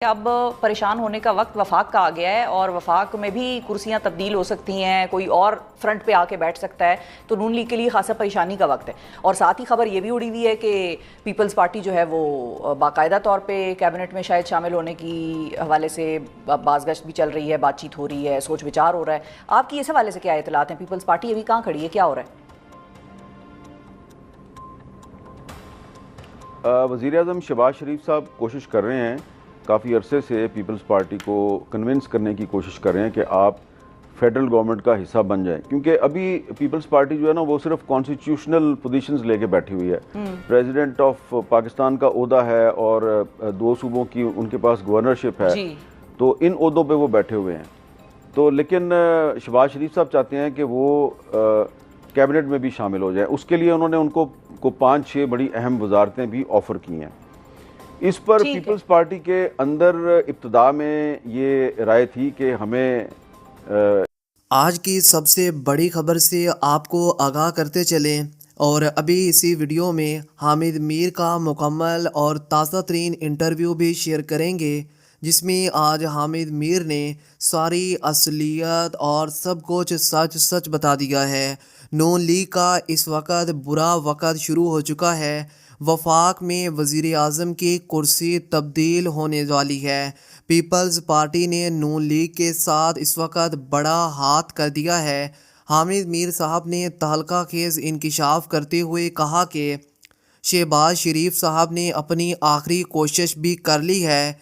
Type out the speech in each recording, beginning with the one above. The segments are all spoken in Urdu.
اب پریشان ہونے کا وقت وفاق کا آ گیا ہے اور وفاق میں بھی کرسیاں تبدیل ہو سکتی ہیں، کوئی اور فرنٹ پہ آ کے بیٹھ سکتا ہے، تو نون لیگ کے لیے خاصا پریشانی کا وقت ہے۔ اور ساتھ ہی خبر یہ بھی اڑی ہوئی ہے کہ پیپلز پارٹی جو ہے وہ باقاعدہ طور پہ کیبنٹ میں شاید شامل ہونے کی حوالے سے باز گشت بھی چل رہی ہے، بات چیت ہو رہی ہے، سوچ وچار ہو رہا ہے۔ آپ کی اس حوالے سے کیا اطلاعات ہیں؟ پیپلز پارٹی ابھی کہاں کھڑی ہے، کیا ہو رہا ہے؟ وزیر اعظم شہباز شریف صاحب کوشش کر رہے ہیں، کافی عرصے سے پیپلز پارٹی کو کنونس کرنے کی کوشش کر رہے ہیں کہ آپ فیڈرل گورنمنٹ کا حصہ بن جائیں، کیونکہ ابھی پیپلز پارٹی جو ہے نا وہ صرف کانسٹیٹیوشنل پوزیشنز لے کے بیٹھی ہوئی ہے۔ پریزیڈنٹ آف پاکستان کا عہدہ ہے اور 2 صوبوں کی ان کے پاس گورنرشپ ہے، تو ان عہدوں پہ وہ بیٹھے ہوئے ہیں۔ تو لیکن شہباز شریف صاحب چاہتے ہیں کہ وہ کیبنٹ میں بھی شامل ہو جائیں، اس کے لیے انہوں نے ان کو 5-6 بڑی اہم وزارتیں بھی آفر کی ہیں۔ اس پر پیپلز پارٹی کے اندر ابتدا میں یہ رائے تھی کہ ہمیں آج کی سب سے بڑی خبر سے آپ کو آگاہ کرتے چلیں، اور ابھی اسی ویڈیو میں حامد میر کا مکمل اور تازہ ترین انٹرویو بھی شیئر کریں گے، جس میں آج حامد میر نے ساری اصلیت اور سب کچھ سچ بتا دیا ہے۔ نون لیگ کا اس وقت برا وقت شروع ہو چکا ہے۔ وفاق میں وزیر اعظم کی کرسی تبدیل ہونے والی ہے۔ پیپلز پارٹی نے نون لیگ کے ساتھ اس وقت بڑا ہاتھ کر دیا ہے۔ حامد میر صاحب نے تہلکہ خیز انکشاف کرتے ہوئے کہا کہ شہباز شریف صاحب نے اپنی آخری کوشش بھی کر لی ہے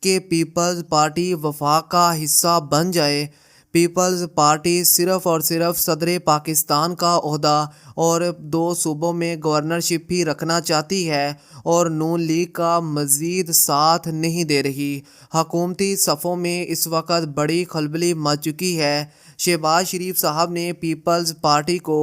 کہ پیپلز پارٹی وفاق کا حصہ بن جائے۔ پیپلز پارٹی صرف اور صرف صدر پاکستان کا عہدہ اور 2 صوبوں میں گورنرشپ بھی رکھنا چاہتی ہے اور نون لیگ کا مزید ساتھ نہیں دے رہی۔ حکومتی صفوں میں اس وقت بڑی خلبلی مچ چکی ہے۔ شہباز شریف صاحب نے پیپلز پارٹی کو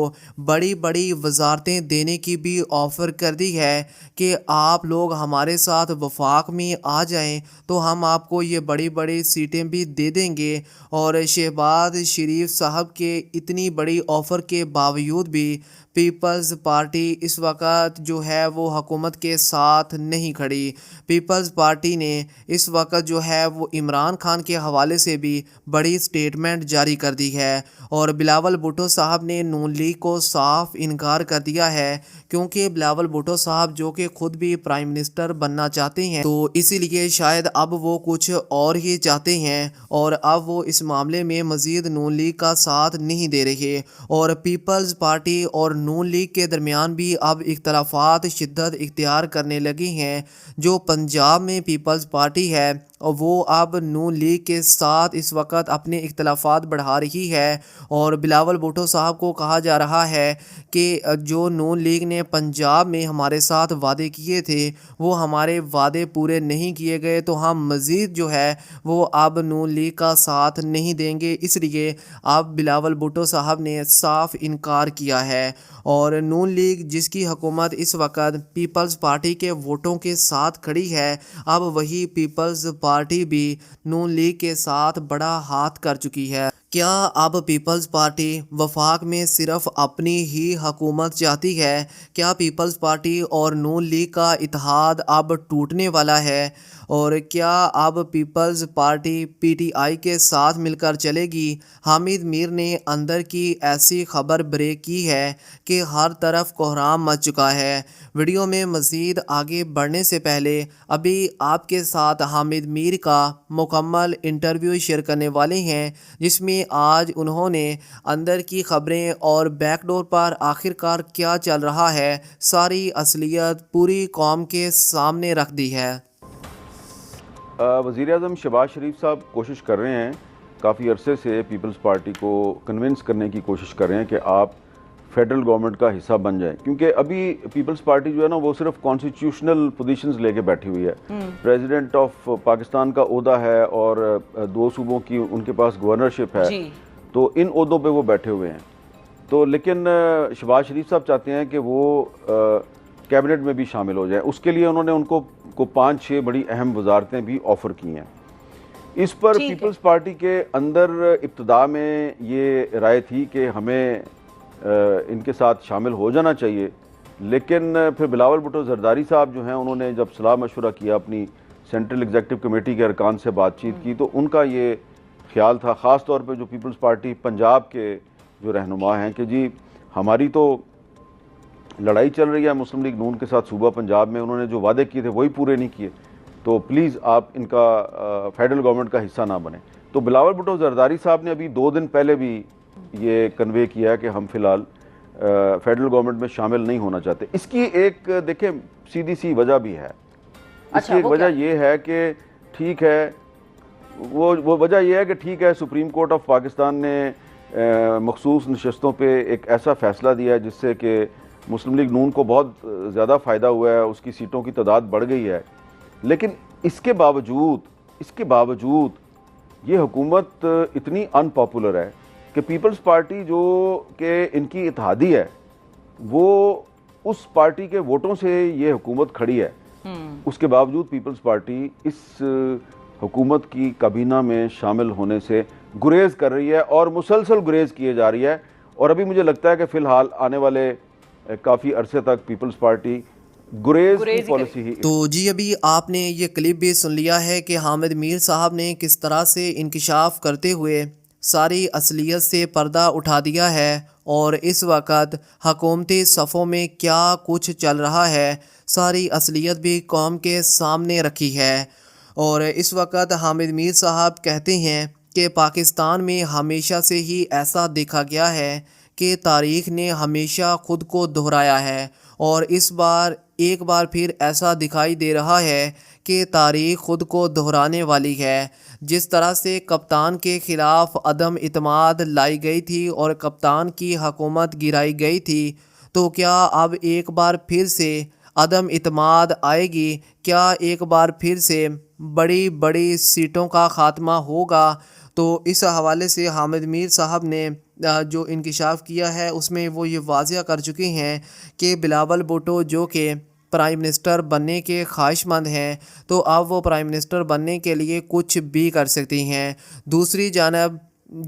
بڑی بڑی وزارتیں دینے کی بھی آفر کر دی ہے کہ آپ لوگ ہمارے ساتھ وفاق میں آ جائیں تو ہم آپ کو یہ بڑی بڑی سیٹیں بھی دے دیں گے۔ اور شہباز شریف صاحب کے اتنی بڑی آفر کے باوجود بھی پیپلز پارٹی اس وقت جو ہے وہ حکومت کے ساتھ نہیں کھڑی۔ پیپلز پارٹی نے اس وقت جو ہے وہ عمران خان کے حوالے سے بھی بڑی سٹیٹمنٹ جاری کر دی ہے، اور بلاول بھٹو صاحب نے نون لیگ کو صاف انکار کر دیا ہے، کیونکہ بلاول بھٹو صاحب جو کہ خود بھی پرائم منسٹر بننا چاہتے ہیں، تو اسی لیے شاید اب وہ کچھ اور ہی چاہتے ہیں، اور اب وہ اس معاملے میں مزید نون لیگ کا ساتھ نہیں دے رہے۔ اور پیپلز پارٹی اور نون لیگ کے درمیان بھی اب اختلافات شدت اختیار کرنے لگے ہیں۔ جو پنجاب میں پیپلز پارٹی ہے وہ اب نون لیگ کے ساتھ اس وقت اپنے اختلافات بڑھا رہی ہے، اور بلاول بھٹو صاحب کو کہا جا رہا ہے کہ جو نون لیگ نے پنجاب میں ہمارے ساتھ وعدے کیے تھے وہ ہمارے وعدے پورے نہیں کیے گئے، تو ہم مزید جو ہے وہ اب نون لیگ کا ساتھ نہیں دیں گے۔ اس لیے اب بلاول بھٹو صاحب نے صاف انکار کیا ہے، اور نون لیگ جس کی حکومت اس وقت پیپلز پارٹی کے ووٹوں کے ساتھ کھڑی ہے، اب وہی پیپلز پارٹی بھی نون لیگ کے ساتھ بڑا ہاتھ کر چکی ہے۔ کیا اب پیپلز پارٹی وفاق میں صرف اپنی ہی حکومت چاہتی ہے؟ کیا پیپلز پارٹی اور نون لیگ کا اتحاد اب ٹوٹنے والا ہے؟ اور کیا اب Peoples Party P T I کے ساتھ مل کر چلے گی؟ حامد میر نے اندر کی ایسی خبر بریک کی ہے کہ ہر طرف کوہرام مچ چکا ہے۔ ویڈیو میں مزید آگے بڑھنے سے پہلے ابھی آپ کے ساتھ حامد میر کا مکمل انٹرویو شیئر کرنے والے ہیں، جس میں آج انہوں نے اندر کی خبریں اور بیک ڈور پر آخرکار کیا چل رہا ہے ساری اصلیت پوری قوم کے سامنے رکھ دی ہے۔ وزیر اعظم شہباز شریف صاحب کوشش کر رہے ہیں، کافی عرصے سے پیپلز پارٹی کو کنونس کرنے کی کوشش کر رہے ہیں کہ آپ فیڈرل گورنمنٹ کا حصہ بن جائیں، کیونکہ ابھی پیپلز پارٹی جو ہے نا وہ صرف کانسٹیٹیوشنل پوزیشنز لے کے بیٹھی ہوئی ہے۔ پریزیڈنٹ آف پاکستان کا عہدہ ہے اور 2 صوبوں کی ان کے پاس گورنرشپ ہے، تو ان عہدوں پہ وہ بیٹھے ہوئے ہیں۔ تو لیکن شہباز شریف صاحب چاہتے ہیں کہ وہ کیبنٹ میں بھی شامل ہو جائیں، اس کے لیے انہوں نے ان کو 5-6 بڑی اہم وزارتیں بھی آفر کی ہیں۔ اس پر پیپلز پارٹی کے اندر ابتدا میں یہ رائے تھی کہ ہمیں ان کے ساتھ شامل ہو جانا چاہیے، لیکن پھر بلاول بھٹو زرداری صاحب جو ہیں انہوں نے جب صلاح مشورہ کیا اپنی سینٹرل ایگزیکٹو کمیٹی کے ارکان سے بات چیت کی تو ان کا یہ خیال تھا، خاص طور پہ جو پیپلز پارٹی پنجاب کے جو رہنما ہیں، کہ جی ہماری تو لڑائی چل رہی ہے مسلم لیگ نون کے ساتھ صوبہ پنجاب میں، انہوں نے جو وعدے کیے تھے وہی پورے نہیں کیے، تو پلیز آپ ان کا فیڈرل گورنمنٹ کا حصہ نہ بنیں۔ تو بلاول بھٹو زرداری صاحب نے ابھی 2 دن پہلے بھی یہ کنوے کیا ہے کہ ہم فی الحال فیڈرل گورنمنٹ میں شامل نہیں ہونا چاہتے۔ اس کی ایک دیکھیں سیدھی سی وجہ بھی ہے، اس کی ایک وجہ یہ ہے کہ ٹھیک ہے، وہ وجہ یہ ہے کہ ٹھیک ہے سپریم کورٹ آف پاکستان نے مخصوص نشستوں پہ ایک ایسا فیصلہ دیا ہے جس سے کہ مسلم لیگ نون کو بہت زیادہ فائدہ ہوا ہے، اس کی سیٹوں کی تعداد بڑھ گئی ہے، لیکن اس کے باوجود یہ حکومت اتنی ان پاپولر ہے کہ پیپلز پارٹی جو کہ ان کی اتحادی ہے، وہ اس پارٹی کے ووٹوں سے یہ حکومت کھڑی ہے، اس کے باوجود پیپلز پارٹی اس حکومت کی کابینہ میں شامل ہونے سے گریز کر رہی ہے اور مسلسل گریز کیے جا رہی ہے، اور ابھی مجھے لگتا ہے کہ فی الحال آنے والے کافی عرصے تک پیپلز پارٹی گریز کی پالیسی ہی۔ تو جی ابھی آپ نے یہ کلپ بھی سن لیا ہے کہ حامد میر صاحب نے کس طرح سے انکشاف کرتے ہوئے ساری اصلیت سے پردہ اٹھا دیا ہے، اور اس وقت حکومتی صفوں میں کیا کچھ چل رہا ہے ساری اصلیت بھی قوم کے سامنے رکھی ہے۔ اور اس وقت حامد میر صاحب کہتے ہیں کہ پاکستان میں ہمیشہ سے ہی ایسا دیکھا گیا ہے کہ تاریخ نے ہمیشہ خود کو دہرایا ہے، اور اس بار ایک بار پھر ایسا دکھائی دے رہا ہے کہ تاریخ خود کو دہرانے والی ہے۔ جس طرح سے کپتان کے خلاف عدم اعتماد لائی گئی تھی اور کپتان کی حکومت گرائی گئی تھی، تو کیا اب ایک بار پھر سے عدم اعتماد آئے گی؟ کیا ایک بار پھر سے بڑی سیٹوں کا خاتمہ ہوگا؟ تو اس حوالے سے حامد میر صاحب نے جو انکشاف کیا ہے اس میں وہ یہ واضح کر چکے ہیں کہ بلاول بھٹو جو کہ پرائم منسٹر بننے کے خواہش مند ہیں، تو اب وہ پرائم منسٹر بننے کے لیے کچھ بھی کر سکتی ہیں۔ دوسری جانب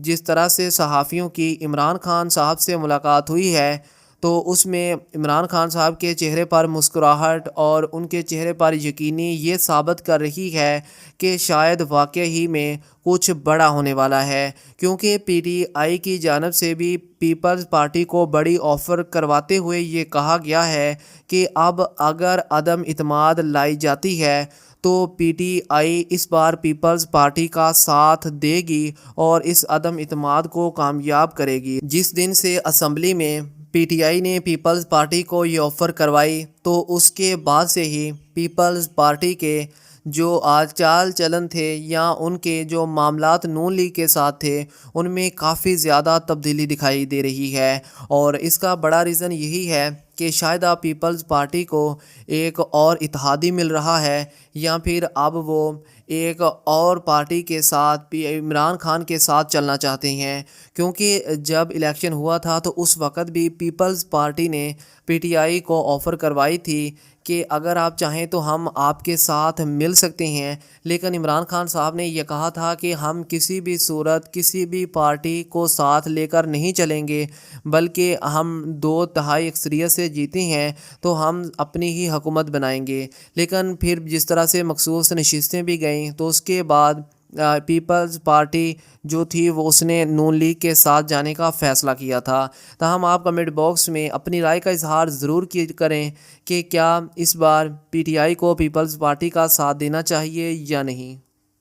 جس طرح سے صحافیوں کی عمران خان صاحب سے ملاقات ہوئی ہے، تو اس میں عمران خان صاحب کے چہرے پر مسکراہٹ اور ان کے چہرے پر یقینی یہ ثابت کر رہی ہے کہ شاید واقعہ ہی میں کچھ بڑا ہونے والا ہے، کیونکہ پی ٹی آئی کی جانب سے بھی پیپلز پارٹی کو بڑی آفر کرواتے ہوئے یہ کہا گیا ہے کہ اب اگر عدم اعتماد لائی جاتی ہے تو پی ٹی آئی اس بار پیپلز پارٹی کا ساتھ دے گی اور اس عدم اعتماد کو کامیاب کرے گی۔ جس دن سے اسمبلی میں پی ٹی آئی نے پیپلز پارٹی کو یہ آفر کروائی، تو اس کے بعد سے ہی پیپلز پارٹی کے جو آج چال چلن تھے یا ان کے جو معاملات نون لیگ کے ساتھ تھے ان میں کافی زیادہ تبدیلی دکھائی دے رہی ہے، اور اس کا بڑا ریزن یہی ہے کہ شاید اب پیپلز پارٹی کو ایک اور اتحادی مل رہا ہے، یا پھر اب وہ ایک اور پارٹی کے ساتھ عمران خان کے ساتھ چلنا چاہتے ہیں، کیونکہ جب الیکشن ہوا تھا تو اس وقت بھی پیپلز پارٹی نے پی ٹی آئی کو آفر کروائی تھی کہ اگر آپ چاہیں تو ہم آپ کے ساتھ مل سکتے ہیں، لیکن عمران خان صاحب نے یہ کہا تھا کہ ہم کسی بھی صورت کسی بھی پارٹی کو ساتھ لے کر نہیں چلیں گے، بلکہ ہم 2/3 اکثریت سے جیتے ہیں تو ہم اپنی ہی حکومت بنائیں گے۔ لیکن پھر جس طرح سے مخصوص نشستیں بھی گئیں تو اس کے بعد پیپلز پارٹی جو تھی وہ اس نے نون لیگ کے ساتھ جانے کا فیصلہ کیا تھا۔ تاہم آپ کمنٹ باکس میں اپنی رائے کا اظہار ضرور کریں کہ کیا اس بار پی ٹی آئی کو پیپلز پارٹی کا ساتھ دینا چاہیے یا نہیں۔